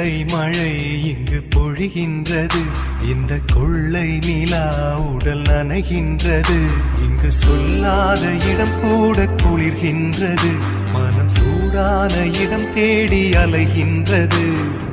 வெள்ளை மழை இங்கு பொழிகின்றது, இந்த கொள்ளை நிலா உடல் நனைகின்றது. இங்கு சொல்லாத இடம் கூட குளிர்கின்றது, மனம் சூடான இடம் தேடி அலைகின்றது.